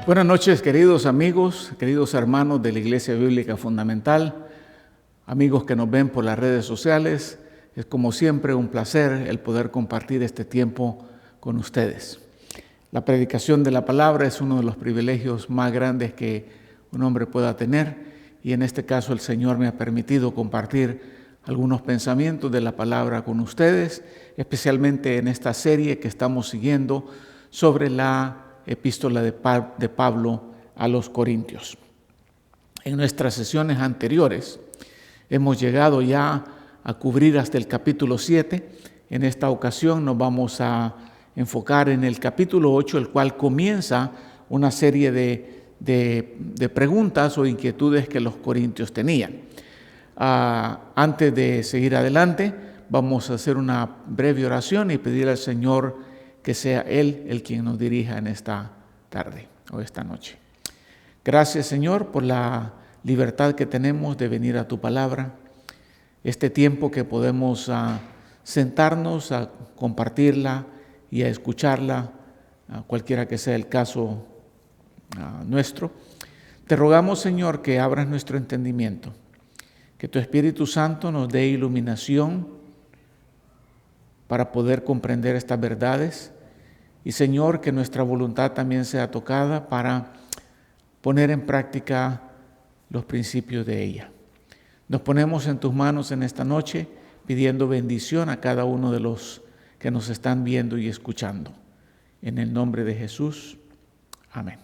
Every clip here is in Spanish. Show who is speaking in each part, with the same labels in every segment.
Speaker 1: Buenas noches, queridos amigos, queridos hermanos de la Iglesia Bíblica Fundamental, amigos que nos ven por las redes sociales. Es como siempre un placer el poder compartir este tiempo con ustedes. La predicación de la palabra es uno de los privilegios más grandes que un hombre pueda tener, y en este caso el Señor me ha permitido compartir algunos pensamientos de la palabra con ustedes, especialmente en esta serie que estamos siguiendo sobre la epístola de Pablo a los Corintios. En nuestras sesiones anteriores hemos llegado ya a cubrir hasta el capítulo 7. En esta ocasión nos vamos a enfocar en el capítulo 8, el cual comienza una serie de preguntas o inquietudes que los corintios tenían. Antes de seguir adelante, vamos a hacer una breve oración y pedir al Señor que sea Él el quien nos dirija en esta tarde o esta noche. Gracias, Señor, por la libertad que tenemos de venir a tu palabra, este tiempo que podemos sentarnos a compartirla y a escucharla, cualquiera que sea el caso nuestro. Te rogamos, Señor, que abras nuestro entendimiento, que tu Espíritu Santo nos dé iluminación para poder comprender estas verdades, y Señor, que nuestra voluntad también sea tocada para poner en práctica los principios de ella. Nos ponemos en tus manos en esta noche, pidiendo bendición a cada uno de los que nos están viendo y escuchando. En el nombre de Jesús, amén.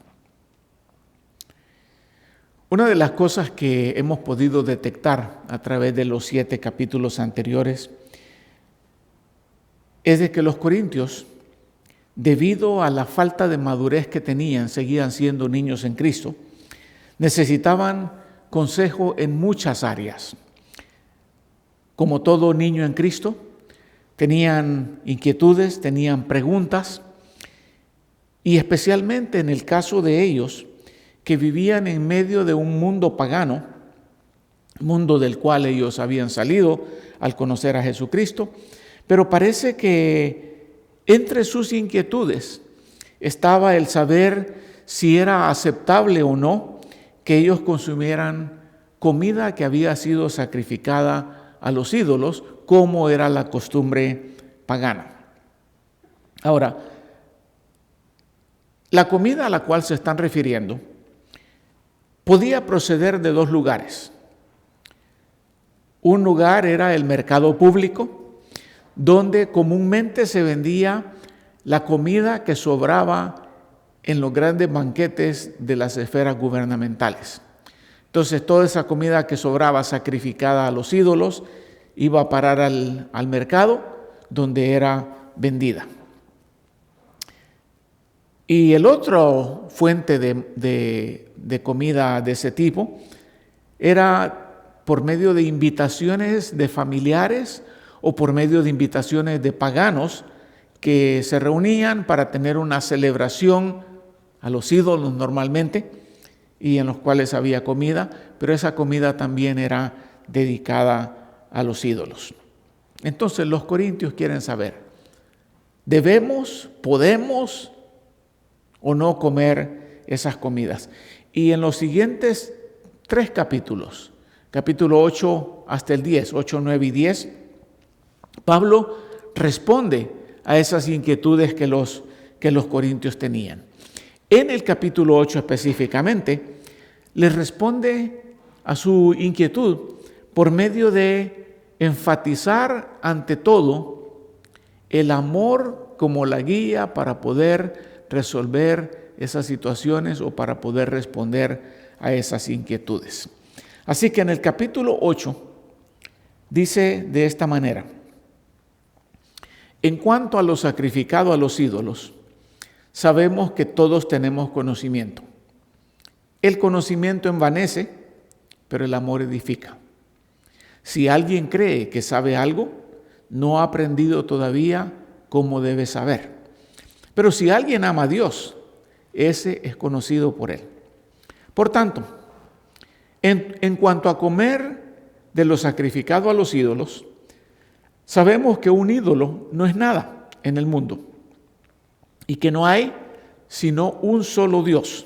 Speaker 1: Una de las cosas que hemos podido detectar a través de los 7 capítulos anteriores es de que los corintios, debido a la falta de madurez que tenían, seguían siendo niños en Cristo, necesitaban consejo en muchas áreas. Como todo niño en Cristo, tenían inquietudes, tenían preguntas, y especialmente en el caso de ellos, que vivían en medio de un mundo pagano, mundo del cual ellos habían salido al conocer a Jesucristo, pero parece que entre sus inquietudes estaba el saber si era aceptable o no que ellos consumieran comida que había sido sacrificada a los ídolos, como era la costumbre pagana. Ahora, la comida a la cual se están refiriendo podía proceder de 2 lugares. Un lugar era el mercado público, donde comúnmente se vendía la comida que sobraba en los grandes banquetes de las esferas gubernamentales. Entonces, toda esa comida que sobraba sacrificada a los ídolos iba a parar al mercado, donde era vendida. Y el otro fuente de comida de ese tipo era por medio de invitaciones de familiares o por medio de invitaciones de paganos que se reunían para tener una celebración a los ídolos normalmente, y en los cuales había comida, pero esa comida también era dedicada a los ídolos. Entonces los corintios quieren saber, ¿debemos, podemos o no comer esas comidas? Y en los siguientes 3 capítulos, capítulo 8 hasta el 10, 8, 9 y 10, Pablo responde a esas inquietudes que los corintios tenían. En el capítulo 8 específicamente, les responde a su inquietud por medio de enfatizar ante todo el amor como la guía para poder resolver esas situaciones o para poder responder a esas inquietudes. Así que en el capítulo 8 dice de esta manera: en cuanto a lo sacrificado a los ídolos, sabemos que todos tenemos conocimiento. El conocimiento envanece, pero el amor edifica. Si alguien cree que sabe algo, no ha aprendido todavía cómo debe saber. Pero si alguien ama a Dios, ese es conocido por Él. Por tanto, en cuanto a comer de lo sacrificado a los ídolos, sabemos que un ídolo no es nada en el mundo y que no hay sino un solo Dios,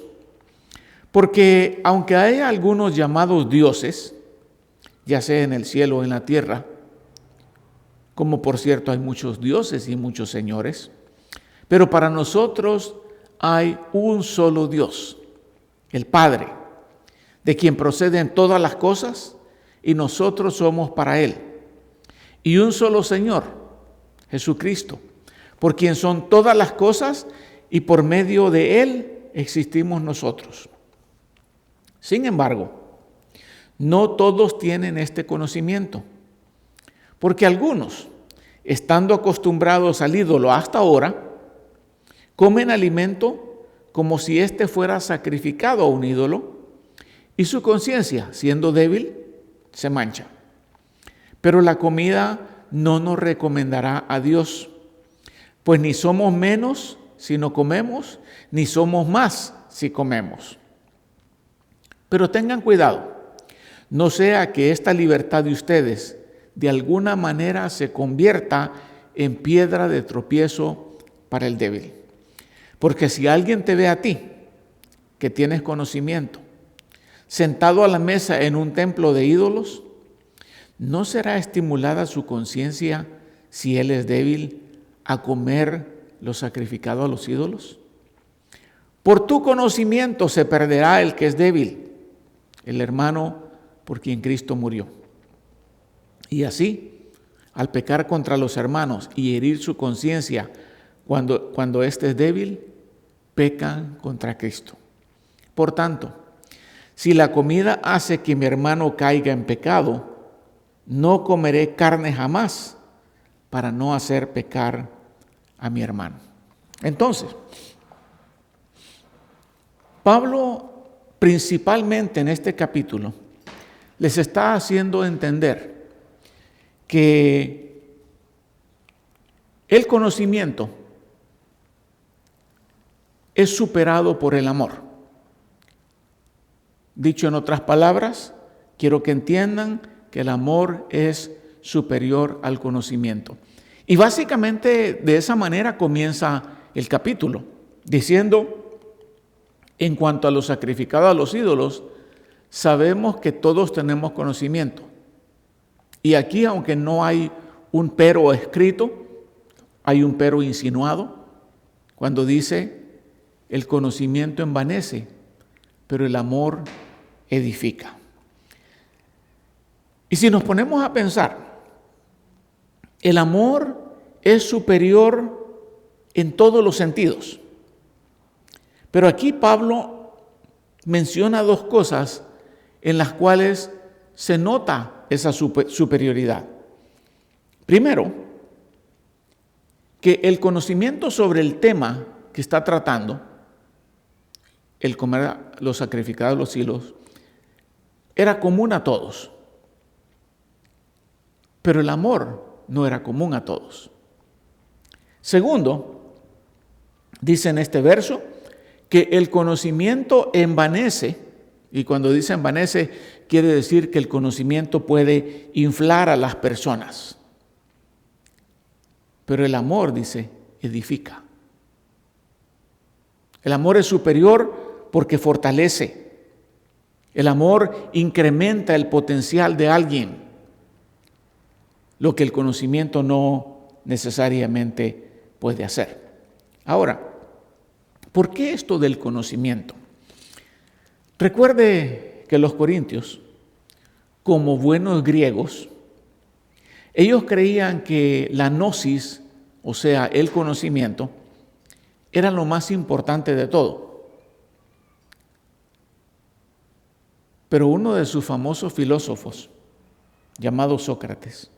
Speaker 1: Porque aunque hay algunos llamados dioses, ya sea en el cielo o en la tierra, como por cierto hay muchos dioses y muchos señores, pero para nosotros hay un solo Dios, el Padre, de quien proceden todas las cosas y nosotros somos para Él. Y un solo Señor, Jesucristo, por quien son todas las cosas y por medio de Él existimos nosotros. Sin embargo, no todos tienen este conocimiento, porque algunos, estando acostumbrados al ídolo hasta ahora, comen alimento como si éste fuera sacrificado a un ídolo, y su conciencia, siendo débil, se mancha. Pero la comida no nos recomendará a Dios, pues ni somos menos si no comemos, ni somos más si comemos. Pero tengan cuidado, no sea que esta libertad de ustedes de alguna manera se convierta en piedra de tropiezo para el débil. Porque si alguien te ve a ti, que tienes conocimiento, sentado a la mesa en un templo de ídolos, ¿no será estimulada su conciencia si él es débil a comer lo sacrificado a los ídolos? Por tu conocimiento se perderá el que es débil, el hermano por quien Cristo murió. Y así, al pecar contra los hermanos y herir su conciencia cuando éste es débil, pecan contra Cristo. Por tanto, si la comida hace que mi hermano caiga en pecado, no comeré carne jamás para no hacer pecar a mi hermano. Entonces, Pablo, principalmente en este capítulo, les está haciendo entender que el conocimiento es superado por el amor. Dicho en otras palabras, quiero que entiendan que el amor es superior al conocimiento. Y básicamente de esa manera comienza el capítulo, diciendo: en cuanto a lo sacrificado a los ídolos, sabemos que todos tenemos conocimiento. Y aquí, aunque no hay un pero escrito, hay un pero insinuado, cuando dice: el conocimiento envanece, pero el amor edifica. Y si nos ponemos a pensar, el amor es superior en todos los sentidos. Pero aquí Pablo menciona dos cosas en las cuales se nota esa superioridad. Primero, que el conocimiento sobre el tema que está tratando, el comer los sacrificados a los ídolos, era común a todos. Pero el amor no era común a todos. Segundo, dice en este verso que el conocimiento envanece, y cuando dice envanece, quiere decir que el conocimiento puede inflar a las personas. Pero el amor, dice, edifica. El amor es superior porque fortalece. El amor incrementa el potencial de alguien, lo que el conocimiento no necesariamente puede hacer. Ahora, ¿por qué esto del conocimiento? Recuerde que los corintios, como buenos griegos, ellos creían que la gnosis, o sea, el conocimiento, era lo más importante de todo. Pero uno de sus famosos filósofos, llamado Sócrates,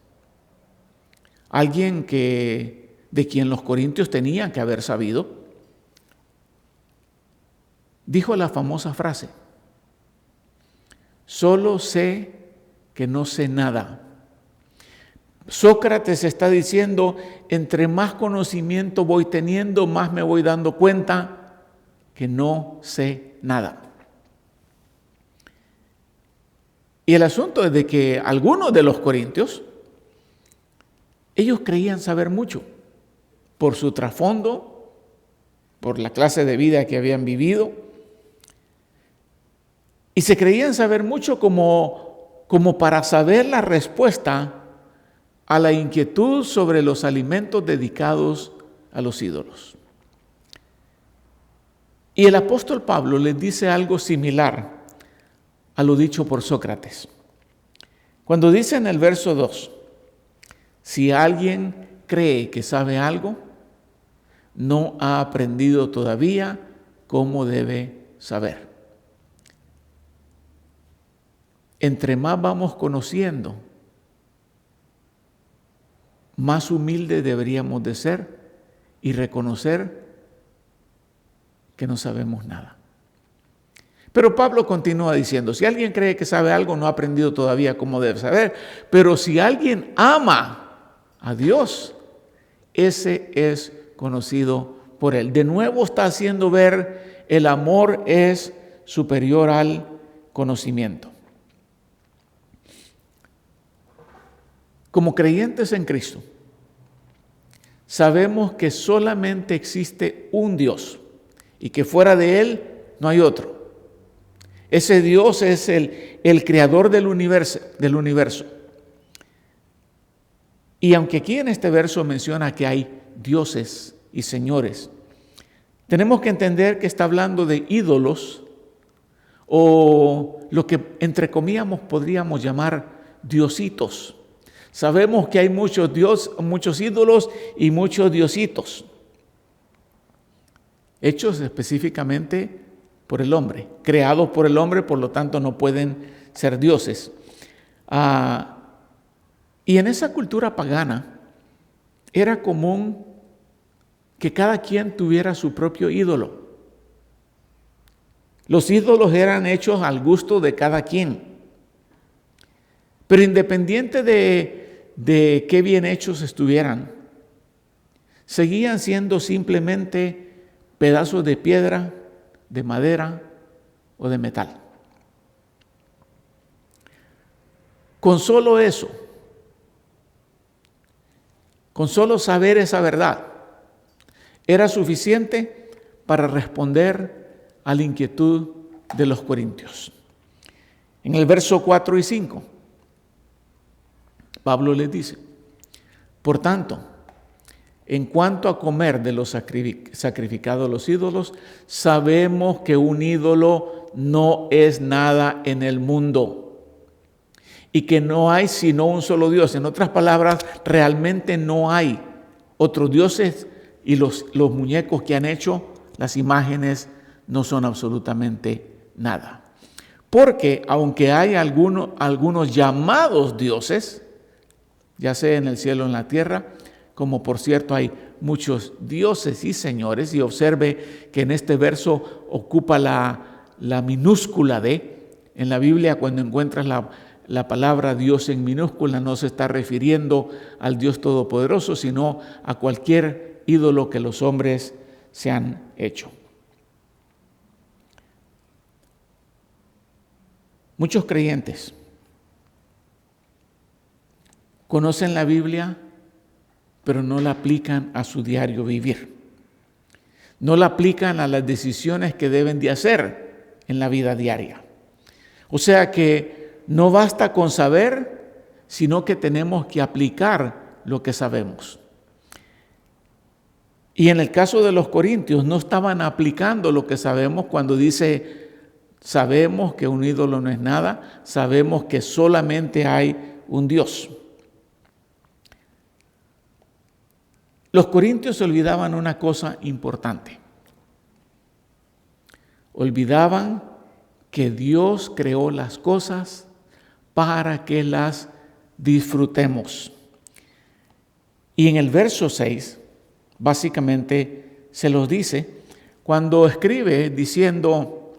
Speaker 1: alguien de quien los corintios tenían que haber sabido, dijo la famosa frase: solo sé que no sé nada. Sócrates está diciendo, entre más conocimiento voy teniendo, más me voy dando cuenta que no sé nada. Y el asunto es de que algunos de los corintios, ellos creían saber mucho por su trasfondo, por la clase de vida que habían vivido, Y se creían saber mucho como para saber la respuesta a la inquietud sobre los alimentos dedicados a los ídolos. Y el apóstol Pablo les dice algo similar a lo dicho por Sócrates. Cuando dice en el verso 2, si alguien cree que sabe algo, no ha aprendido todavía cómo debe saber. Entre más vamos conociendo, más humildes deberíamos de ser y reconocer que no sabemos nada. Pero Pablo continúa diciendo, si alguien cree que sabe algo, no ha aprendido todavía cómo debe saber. Pero si alguien ama a Dios, ese es conocido por él. De nuevo está haciendo ver el amor es superior al conocimiento. Como creyentes en Cristo, sabemos que solamente existe un Dios y que fuera de Él no hay otro. Ese Dios es el creador del universo. Y aunque aquí en este verso menciona que hay dioses y señores, tenemos que entender que está hablando de ídolos o lo que entre comillas podríamos llamar diositos. Sabemos que hay muchos ídolos y muchos diositos, hechos específicamente por el hombre, creados por el hombre, por lo tanto no pueden ser dioses. Y en esa cultura pagana era común que cada quien tuviera su propio ídolo. Los ídolos eran hechos al gusto de cada quien. Pero independiente de qué bien hechos estuvieran, seguían siendo simplemente pedazos de piedra, de madera o de metal. Con solo eso, con solo saber esa verdad, era suficiente para responder a la inquietud de los corintios. En el verso 4 y 5, Pablo les dice, por tanto, en cuanto a comer de los sacrificados a los ídolos, sabemos que un ídolo no es nada en el mundo y que no hay sino un solo Dios. En otras palabras, realmente no hay otros dioses y los muñecos que han hecho, las imágenes, no son absolutamente nada. Porque aunque hay algunos llamados dioses, ya sea en el cielo o en la tierra, como por cierto hay muchos dioses y señores, y observe que en este verso ocupa la minúscula de, en la Biblia cuando encuentras la palabra Dios en minúscula no se está refiriendo al Dios Todopoderoso, sino a cualquier ídolo que los hombres se han hecho. Muchos creyentes conocen la Biblia, pero no la aplican a su diario vivir. No la aplican a las decisiones que deben de hacer en la vida diaria. O sea que no basta con saber, sino que tenemos que aplicar lo que sabemos. Y en el caso de los corintios, no estaban aplicando lo que sabemos cuando dice, sabemos que un ídolo no es nada, sabemos que solamente hay un Dios. Los corintios olvidaban una cosa importante. Olvidaban que Dios creó las cosas para que las disfrutemos. Y en el verso 6, básicamente se los dice, cuando escribe diciendo,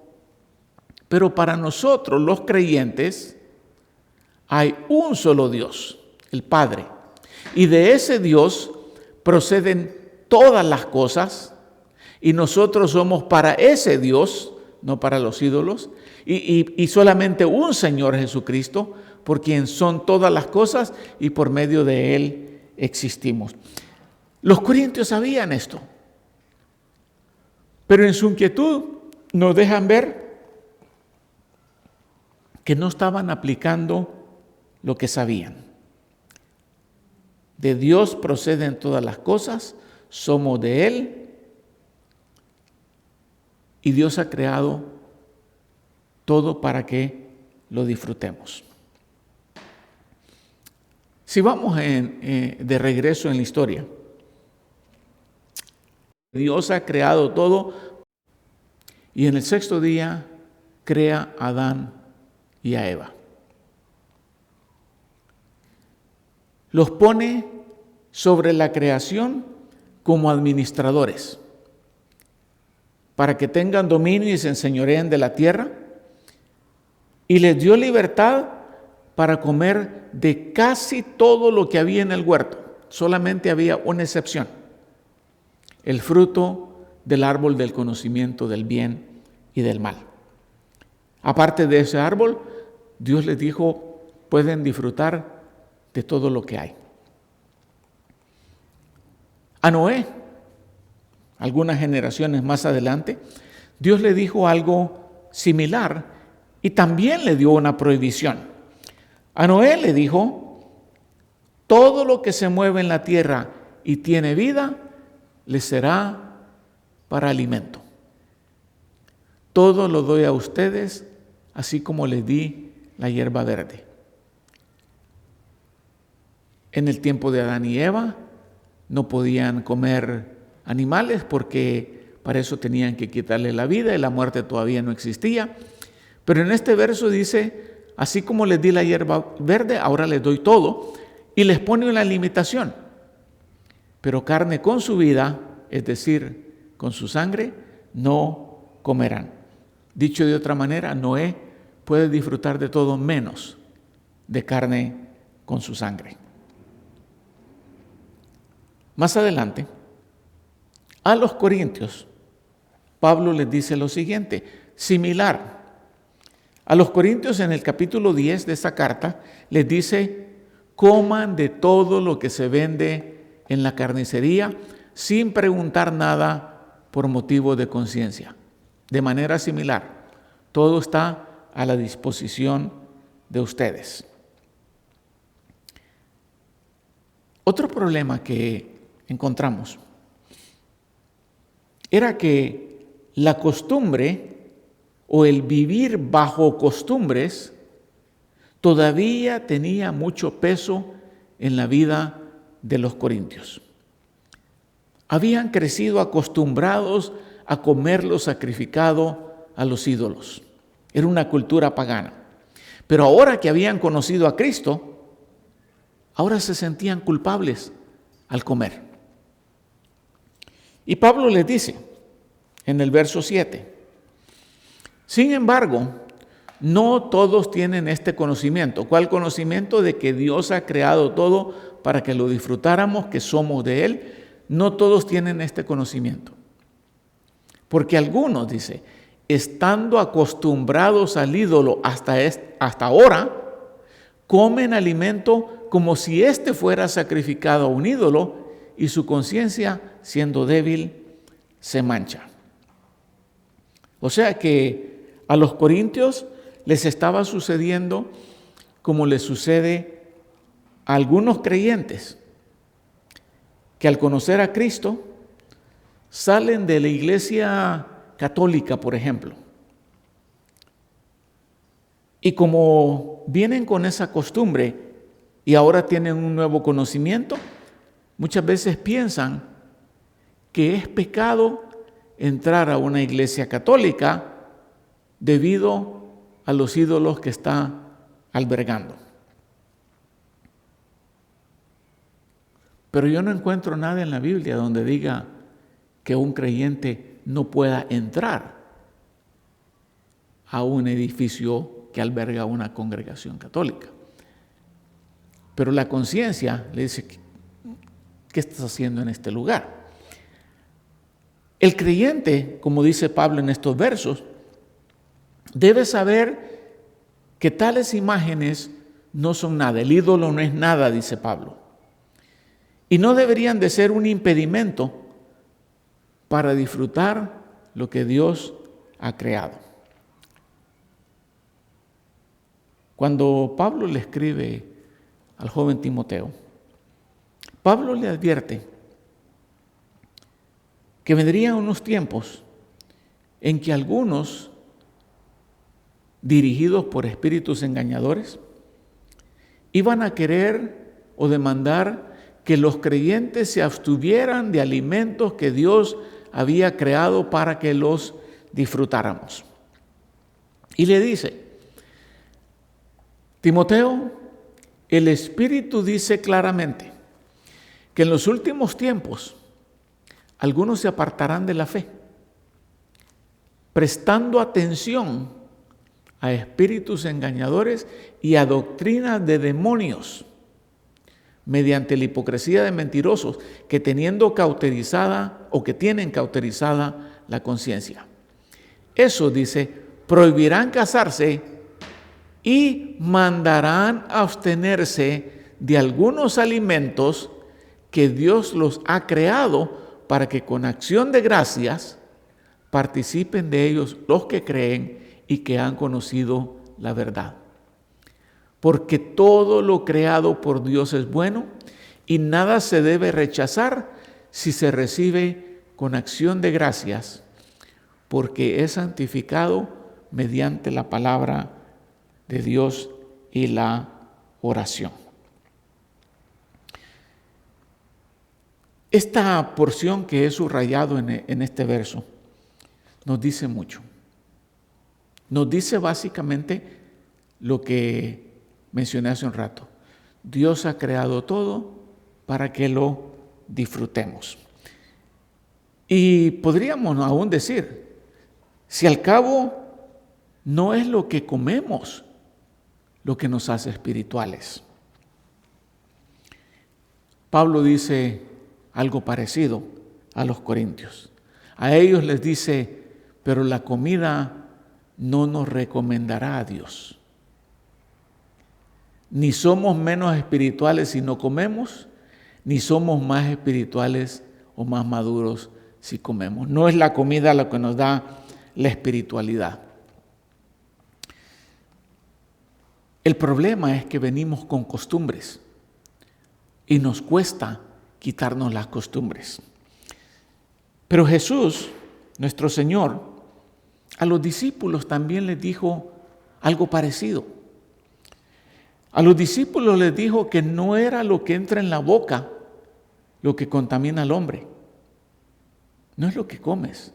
Speaker 1: pero para nosotros los creyentes hay un solo Dios, el Padre, y de ese Dios proceden todas las cosas y nosotros somos para ese Dios, no para los ídolos, y solamente un Señor Jesucristo, por quien son todas las cosas y por medio de Él existimos. Los corintios sabían esto, pero en su inquietud nos dejan ver que no estaban aplicando lo que sabían. De Dios proceden todas las cosas, somos de Él, y Dios ha creado todo para que lo disfrutemos. Si vamos de regreso en la historia, Dios ha creado todo y en el sexto día crea a Adán y a Eva. Los pone sobre la creación como administradores, para que tengan dominio y se enseñoreen de la tierra, y les dio libertad para comer de casi todo lo que había en el huerto. Solamente había una excepción: el fruto del árbol del conocimiento del bien y del mal. Aparte de ese árbol, Dios les dijo, pueden disfrutar de todo lo que hay. A Noé, algunas generaciones más adelante, Dios le dijo algo similar y también le dio una prohibición. A Noé le dijo, todo lo que se mueve en la tierra y tiene vida, les será para alimento. Todo lo doy a ustedes, así como les di la hierba verde. En el tiempo de Adán y Eva no podían comer animales porque para eso tenían que quitarle la vida y la muerte todavía no existía. Pero en este verso dice, así como les di la hierba verde, ahora les doy todo, y les pone una limitación. Pero carne con su vida, es decir, con su sangre, no comerán. Dicho de otra manera, Noé puede disfrutar de todo menos de carne con su sangre. Más adelante, a los corintios, Pablo les dice lo siguiente, similar. A los corintios en el capítulo 10 de esta carta les dice, coman de todo lo que se vende en la carnicería sin preguntar nada por motivo de conciencia. De manera similar, todo está a la disposición de ustedes. Otro problema que encontramos era que la costumbre o el vivir bajo costumbres todavía tenía mucho peso en la vida de los corintios. Habían crecido acostumbrados a comer lo sacrificado a los ídolos. Era una cultura pagana. Pero ahora que habían conocido a Cristo, ahora se sentían culpables al comer. Y Pablo les dice en el verso 7, sin embargo, no todos tienen este conocimiento. ¿Cuál conocimiento? De que Dios ha creado todo para que lo disfrutáramos, que somos de Él. No todos tienen este conocimiento. Porque algunos, dice, estando acostumbrados al ídolo hasta ahora, comen alimento como si éste fuera sacrificado a un ídolo y su conciencia, siendo débil, se mancha. O sea que a los corintios les estaba sucediendo como les sucede a algunos creyentes que al conocer a Cristo salen de la iglesia católica, por ejemplo, y como vienen con esa costumbre y ahora tienen un nuevo conocimiento, muchas veces piensan que es pecado entrar a una iglesia católica debido a los ídolos que está albergando. Pero yo no encuentro nada en la Biblia donde diga que un creyente no pueda entrar a un edificio que alberga una congregación católica. Pero la conciencia le dice, ¿qué estás haciendo en este lugar? El creyente, como dice Pablo en estos versos, debe saber que tales imágenes no son nada. El ídolo no es nada, dice Pablo. Y no deberían de ser un impedimento para disfrutar lo que Dios ha creado. Cuando Pablo le escribe al joven Timoteo, Pablo le advierte que vendrían unos tiempos en que algunos, dirigidos por espíritus engañadores, iban a querer o demandar que los creyentes se abstuvieran de alimentos que Dios había creado para que los disfrutáramos. Y le dice, Timoteo, el Espíritu dice claramente que en los últimos tiempos algunos se apartarán de la fe, prestando atención a espíritus engañadores y a doctrinas de demonios, mediante la hipocresía de mentirosos que tienen cauterizada la conciencia. Eso dice, prohibirán casarse y mandarán abstenerse de algunos alimentos que Dios los ha creado para que con acción de gracias participen de ellos los que creen y que han conocido la verdad. Porque todo lo creado por Dios es bueno y nada se debe rechazar si se recibe con acción de gracias, porque es santificado mediante la palabra de Dios y la oración. Esta porción que he subrayado en este verso nos dice mucho. Nos dice básicamente lo que mencioné hace un rato. Dios ha creado todo para que lo disfrutemos. Y podríamos aún decir, si al cabo no es lo que comemos lo que nos hace espirituales. Pablo dice algo parecido a los corintios. A ellos les dice, pero la comida no nos recomendará a Dios. Ni somos menos espirituales si no comemos, ni somos más espirituales o más maduros si comemos. No es la comida lo que nos da la espiritualidad. El problema es que venimos con costumbres y nos cuesta quitarnos las costumbres. Pero Jesús, nuestro Señor, a los discípulos también les dijo algo parecido. A los discípulos les dijo que no era lo que entra en la boca lo que contamina al hombre. No es lo que comes,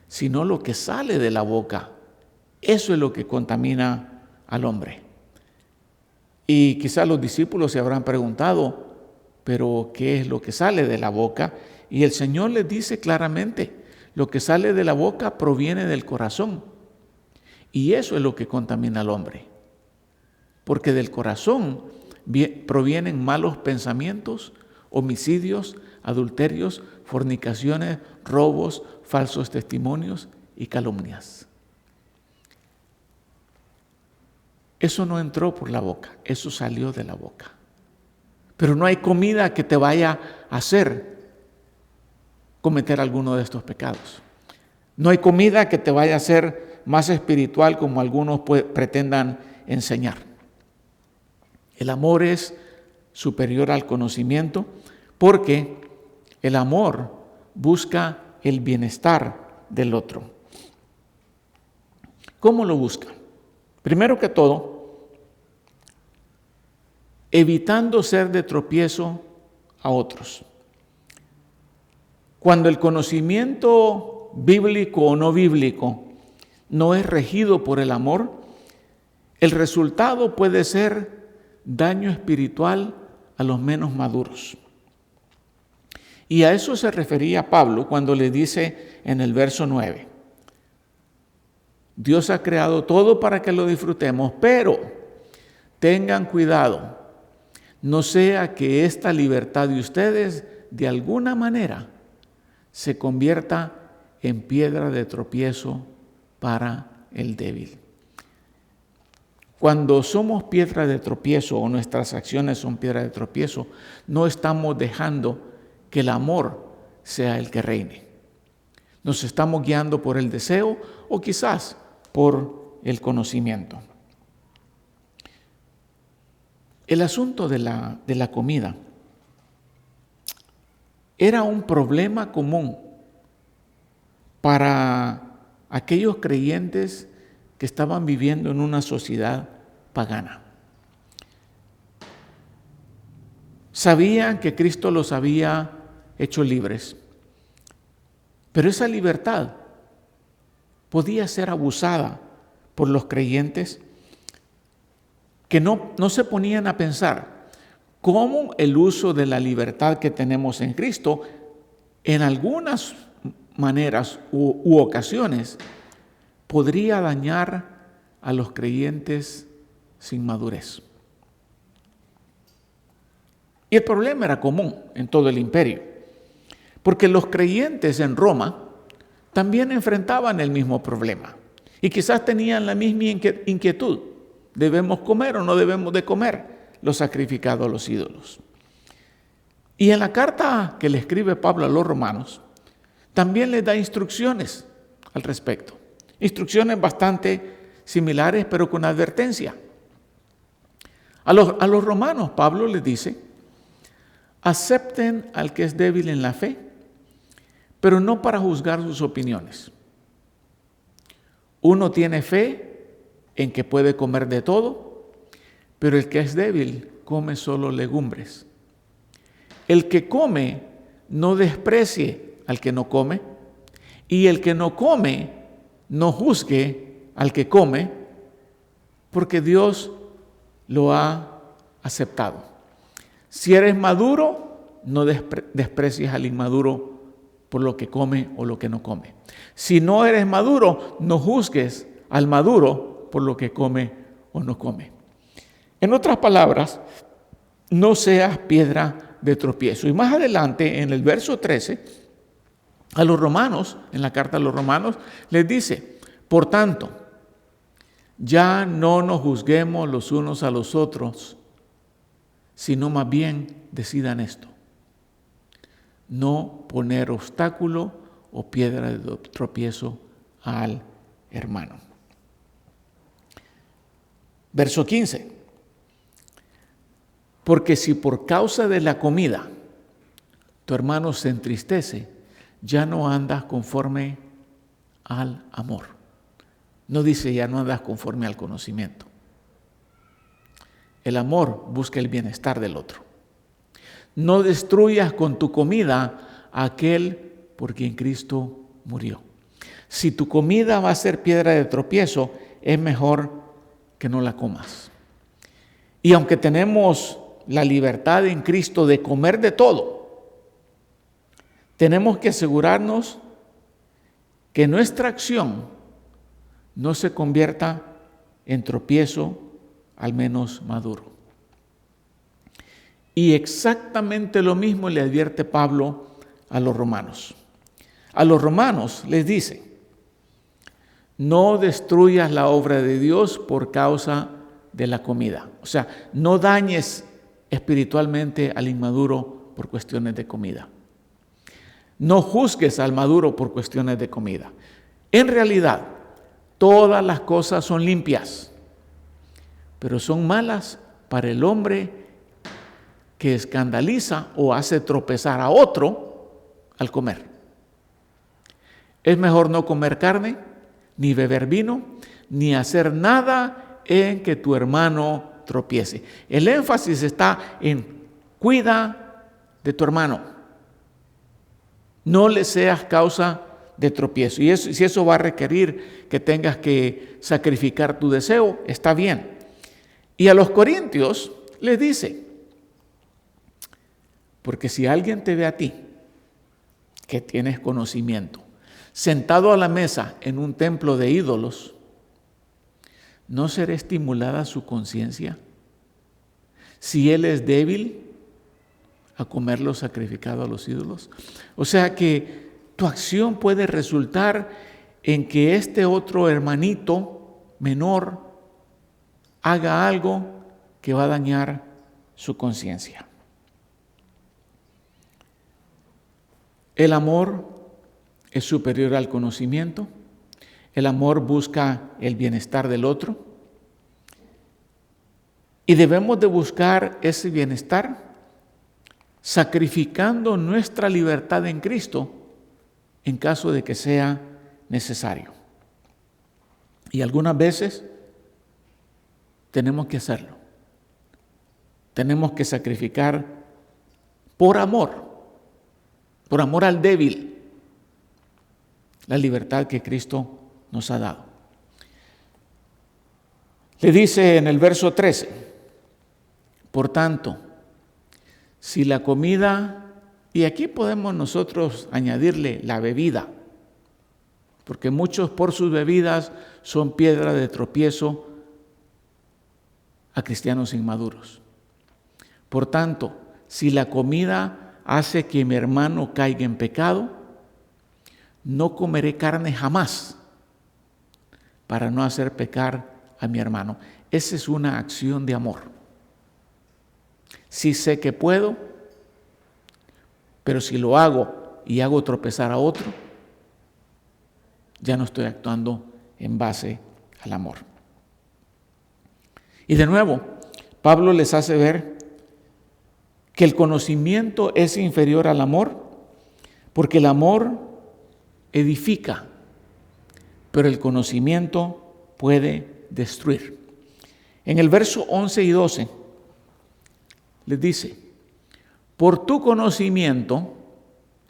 Speaker 1: sino lo que sale de la boca. Eso es lo que contamina al hombre. Y quizás los discípulos se habrán preguntado, pero ¿qué es lo que sale de la boca? Y el Señor les dice claramente, lo que sale de la boca proviene del corazón. Y eso es lo que contamina al hombre. Porque del corazón provienen malos pensamientos, homicidios, adulterios, fornicaciones, robos, falsos testimonios y calumnias. Eso no entró por la boca, eso salió de la boca. Pero no hay comida que te vaya a hacer cometer alguno de estos pecados. No hay comida que te vaya a hacer más espiritual como algunos pretendan enseñar. El amor es superior al conocimiento porque el amor busca el bienestar del otro. ¿Cómo lo busca? Primero que todo, evitando ser de tropiezo a otros. Cuando el conocimiento bíblico o no bíblico no es regido por el amor, el resultado puede ser daño espiritual a los menos maduros. Y a eso se refería Pablo cuando le dice en el verso 9, Dios ha creado todo para que lo disfrutemos, pero tengan cuidado, no sea que esta libertad de ustedes de alguna manera se convierta en piedra de tropiezo para el débil. Cuando somos piedra de tropiezo o nuestras acciones son piedra de tropiezo, no estamos dejando que el amor sea el que reine. Nos estamos guiando por el deseo o quizás por el conocimiento. El asunto de la comida era un problema común para aquellos creyentes que estaban viviendo en una sociedad pagana. Sabían que Cristo los había hecho libres, pero esa libertad podía ser abusada por los creyentes que no se ponían a pensar cómo el uso de la libertad que tenemos en Cristo en algunas maneras u ocasiones podría dañar a los creyentes sin madurez. Y el problema era común en todo el imperio, porque los creyentes en Roma también enfrentaban el mismo problema y quizás tenían la misma inquietud. ¿Debemos comer o no debemos de comer lo sacrificado a los ídolos? Y en la carta que le escribe Pablo a los romanos, también les da instrucciones al respecto. Instrucciones bastante similares, pero con advertencia. A los romanos, Pablo les dice: acepten al que es débil en la fe, pero no para juzgar sus opiniones. Uno tiene fe en que puede comer de todo, pero el que es débil come solo legumbres. El que come no desprecie al que no come, y el que no come no juzgue al que come, porque Dios lo ha aceptado. Si eres maduro, no desprecies al inmaduro por lo que come o lo que no come. Si no eres maduro, no juzgues al maduro por lo que come o no come. En otras palabras, no seas piedra de tropiezo. Y más adelante, en el verso 13, a los romanos, en la carta a los romanos, les dice: por tanto, ya no nos juzguemos los unos a los otros, sino más bien decidan esto: no poner obstáculo o piedra de tropiezo al hermano. Verso 15. Porque si por causa de la comida tu hermano se entristece, ya no andas conforme al amor. No dice ya no andas conforme al conocimiento. El amor busca el bienestar del otro. No destruyas con tu comida a aquel por quien Cristo murió. Si tu comida va a ser piedra de tropiezo, es mejor que no la comas. Y aunque tenemos la libertad en Cristo de comer de todo, tenemos que asegurarnos que nuestra acción no se convierta en tropiezo, al menos maduro. Y exactamente lo mismo le advierte Pablo a los romanos. A los romanos les dice: no destruyas la obra de Dios por causa de la comida. O sea, no dañes espiritualmente al inmaduro por cuestiones de comida. No juzgues al maduro por cuestiones de comida. En realidad, todas las cosas son limpias, pero son malas para el hombre que escandaliza o hace tropezar a otro al comer. Es mejor no comer carne, ni beber vino, ni hacer nada en que tu hermano tropiece. El énfasis está en cuida de tu hermano. No le seas causa de tropiezo. Y si eso va a requerir que tengas que sacrificar tu deseo, está bien. Y a los corintios les dice: porque si alguien te ve a ti, que tienes conocimiento, sentado a la mesa en un templo de ídolos, ¿no será estimulada su conciencia si él es débil a comer lo sacrificado a los ídolos? O sea que tu acción puede resultar en que este otro hermanito menor haga algo que va a dañar su conciencia. El amor es superior al conocimiento. El amor busca el bienestar del otro. Y debemos de buscar ese bienestar sacrificando nuestra libertad en Cristo en caso de que sea necesario. Y algunas veces tenemos que hacerlo. Tenemos que sacrificar por amor al débil, la libertad que Cristo nos ha dado. Le dice en el verso 13, por tanto, si la comida, y aquí podemos nosotros añadirle la bebida, porque muchos por sus bebidas son piedra de tropiezo a cristianos inmaduros. Por tanto, si la comida hace que mi hermano caiga en pecado, no comeré carne jamás para no hacer pecar a mi hermano. Esa es una acción de amor. Sí sé que puedo, pero si lo hago y hago tropezar a otro, ya no estoy actuando en base al amor. Y de nuevo, Pablo les hace ver que el conocimiento es inferior al amor, porque el amor edifica, pero el conocimiento puede destruir. En el verso 11 y 12 les dice, por tu conocimiento,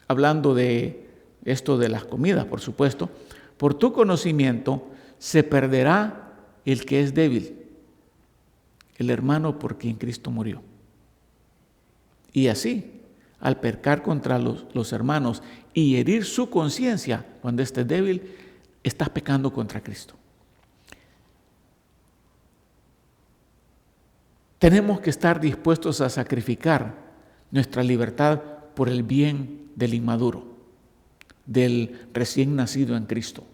Speaker 1: hablando de esto de las comidas, por supuesto, por tu conocimiento se perderá el que es débil, el hermano por quien Cristo murió. Y así, al pecar contra los hermanos y herir su conciencia cuando estés débil, estás pecando contra Cristo. Tenemos que estar dispuestos a sacrificar nuestra libertad por el bien del inmaduro, del recién nacido en Cristo,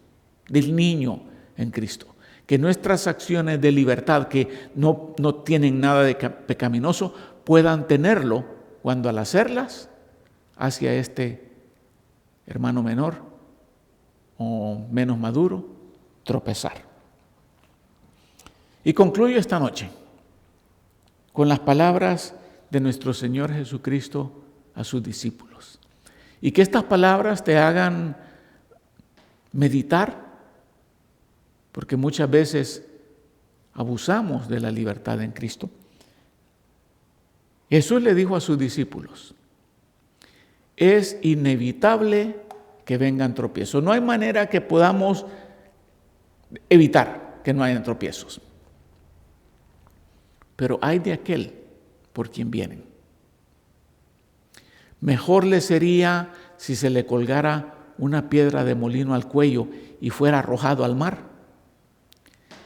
Speaker 1: del niño en Cristo. Que nuestras acciones de libertad, que no tienen nada de pecaminoso, puedan tenerlo cuando al hacerlas hacia este hermano menor o menos maduro, tropezar. Y concluyo esta noche con las palabras de nuestro Señor Jesucristo a sus discípulos. Y que estas palabras te hagan meditar, porque muchas veces abusamos de la libertad en Cristo. Jesús le dijo a sus discípulos, es inevitable que vengan tropiezos. No hay manera que podamos evitar que no hayan tropiezos. Pero hay de aquel por quien vienen. Mejor le sería si se le colgara una piedra de molino al cuello y fuera arrojado al mar,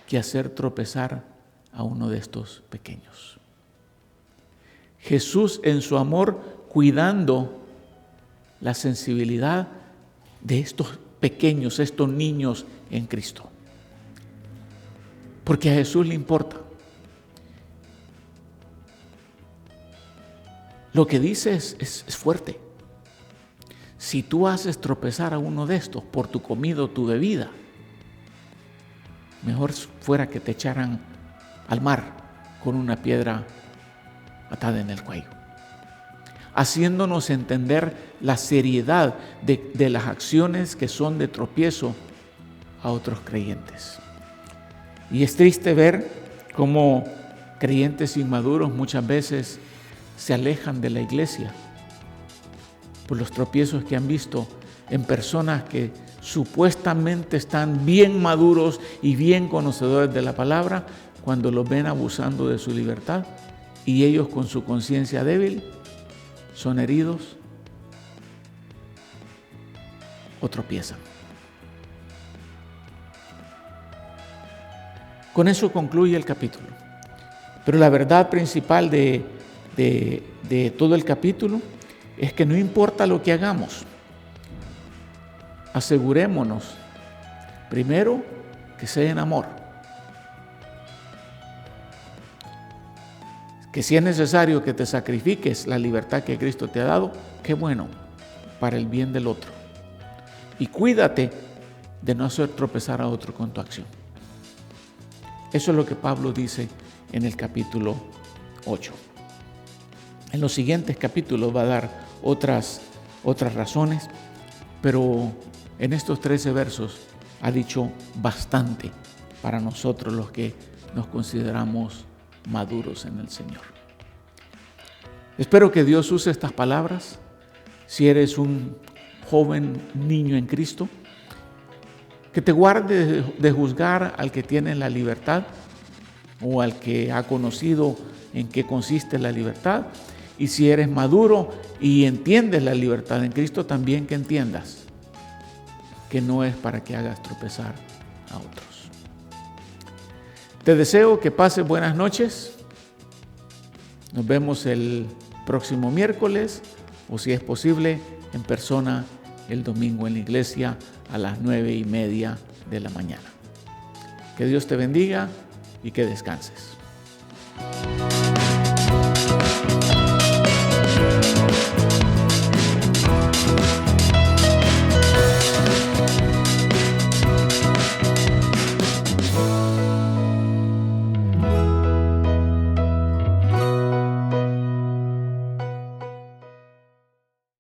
Speaker 1: que hacer tropezar a uno de estos pequeños. Jesús en su amor cuidando la sensibilidad de estos pequeños, estos niños en Cristo. Porque a Jesús le importa. Lo que dice es fuerte. Si tú haces tropezar a uno de estos por tu comida o tu bebida, mejor fuera que te echaran al mar con una piedra atada en el cuello, haciéndonos entender la seriedad de las acciones que son de tropiezo a otros creyentes. Y es triste ver cómo creyentes inmaduros muchas veces se alejan de la iglesia por los tropiezos que han visto en personas que supuestamente están bien maduros y bien conocedores de la palabra, cuando los ven abusando de su libertad y ellos con su conciencia débil son heridos o tropiezan. Con eso concluye el capítulo. Pero la verdad principal de todo el capítulo es que no importa lo que hagamos, asegurémonos primero que sea en amor, que si es necesario que te sacrifiques la libertad que Cristo te ha dado, qué bueno, para el bien del otro. Y cuídate de no hacer tropezar a otro con tu acción. Eso es lo que Pablo dice en el capítulo 8. En los siguientes capítulos va a dar otras razones, pero en estos 13 versos ha dicho bastante para nosotros los que nos consideramos maduros en el Señor. Espero que Dios use estas palabras. Si eres un joven niño en Cristo, que te guarde de juzgar al que tiene la libertad o al que ha conocido en qué consiste la libertad. Y si eres maduro y entiendes la libertad en Cristo, también que entiendas que no es para que hagas tropezar a otros. Te deseo que pases buenas noches. Nos vemos el próximo miércoles, o si es posible, en persona el domingo en la iglesia a las 9:30 de la mañana. Que Dios te bendiga y que descanses.